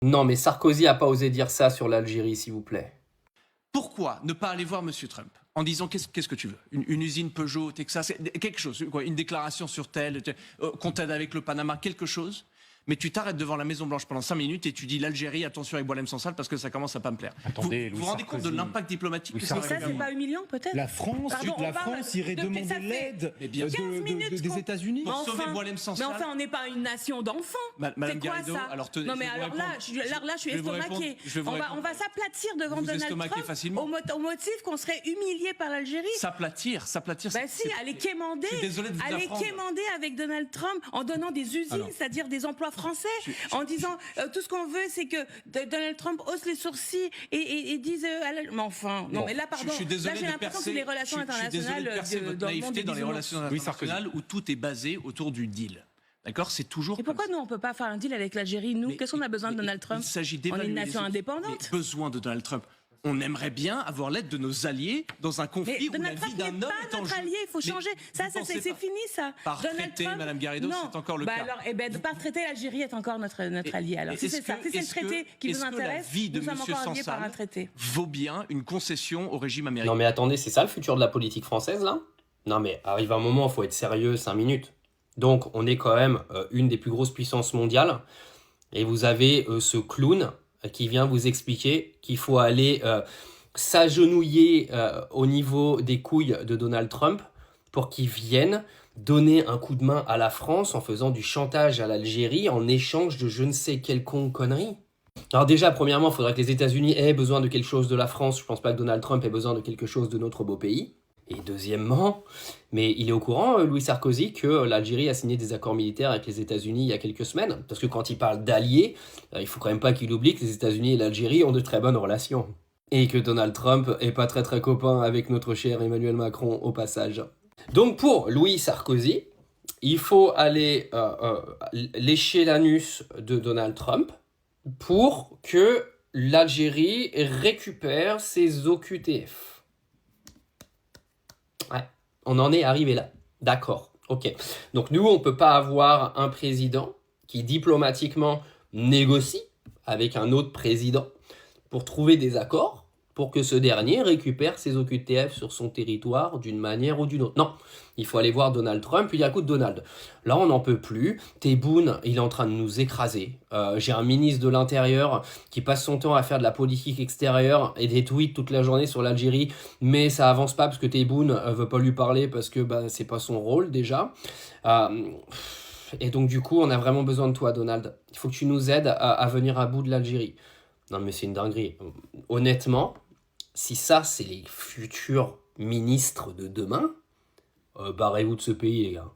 Non, mais Sarkozy a pas osé dire ça sur l'Algérie, s'il vous plaît. Pourquoi ne pas aller voir M. Trump en disant qu'est-ce que tu veux, une usine Peugeot, Texas, quelque chose, quoi, une déclaration sur tel, qu'on t'aide avec le Panama, quelque chose. Mais tu t'arrêtes devant la Maison-Blanche pendant 5 minutes et tu dis l'Algérie, attention avec Boualem Sansal parce que ça commence à pas me plaire. Attendez, vous vous rendez compte de l'impact diplomatique que ça Mais ça, c'est pas humiliant, peut-être? La France, irait demander l'aide des États-Unis pour sauver enfin, Boualem Mais Sansal. enfin, on n'est pas une nation d'enfants. Madame C'est quoi Garrido, ça? alors Non mais alors là, je suis estomaquée. On va s'aplatir devant Donald Trump facilement. au motif qu'on serait humilié par l'Algérie. S'aplatir. Bah si, aller quémander, Je suis désolé de vous apprendre. avec Donald Trump en donnant des usines, c'est-à-dire des emplois français, en disant tout ce qu'on veut, c'est que Donald Trump hausse les sourcils et dise mais enfin, non mais là pardon, je suis désolé là j'ai l'impression que c'est les relations internationales votre naïveté dans les relations internationales où tout est basé autour du deal. D'accord, c'est toujours. Et pourquoi nous on peut pas faire un deal avec l'Algérie? Nous, qu'est-ce qu'on a besoin de Donald Trump? Il s'agit On est d'évaluer une nation indépendante. Besoin de Donald Trump. On aimerait bien avoir l'aide de nos alliés dans un conflit Mais où la Donald vie Trump d'un n'est homme pas est en notre jeu. allié, il faut changer. Ça c'est fini ça. Par Donald traité, Trump, Madame Garrido, non. c'est encore le bah cas. alors, par traité, l'Algérie est encore notre allié. Alors si c'est ça, si c'est le traité qui vous intéresse, la vie de nous sommes Monsieur encore alliés par un Sansal traité. vaut bien une concession au régime américain. Non, mais attendez, c'est ça le futur de la politique française, là? Non, mais arrive un moment, il faut être sérieux, 5 minutes. Donc, on est quand même une des plus grosses puissances mondiales. Et vous avez ce clown qui vient vous expliquer qu'il faut aller s'agenouiller au niveau des couilles de Donald Trump pour qu'il vienne donner un coup de main à la France en faisant du chantage à l'Algérie en échange de je ne sais quelle connerie. Alors déjà, premièrement, il faudrait que les États-Unis aient besoin de quelque chose de la France. Je pense pas que Donald Trump ait besoin de quelque chose de notre beau pays. Et deuxièmement, mais il est au courant, Louis Sarkozy, que l'Algérie a signé des accords militaires avec les États-Unis il y a quelques semaines. Parce que quand il parle d'alliés, il faut quand même pas qu'il oublie que les États-Unis et l'Algérie ont de très bonnes relations. Et que Donald Trump est pas très copain avec notre cher Emmanuel Macron au passage. Donc pour Louis Sarkozy, il faut aller lécher l'anus de Donald Trump pour que l'Algérie récupère ses OQTF. Ouais, on en est arrivé là. D'accord, ok. Donc nous, on peut pas avoir un président qui diplomatiquement négocie avec un autre président pour trouver des accords pour que ce dernier récupère ses OQTF sur son territoire d'une manière ou d'une autre. Non, il faut aller voir Donald Trump, il y a coup de Donald. Là, on n'en peut plus. Tebboune, il est en train de nous écraser. J'ai un ministre de l'Intérieur qui passe son temps à faire de la politique extérieure et des tweets toute la journée sur l'Algérie, mais ça avance pas parce que Tebboune veut pas lui parler parce que c'est pas son rôle déjà. Et donc du coup, on a vraiment besoin de toi, Donald. Il faut que tu nous aides à venir à bout de l'Algérie. Non mais c'est une dinguerie. Honnêtement, si ça c'est les futurs ministres de demain, barrez-vous de ce pays les gars.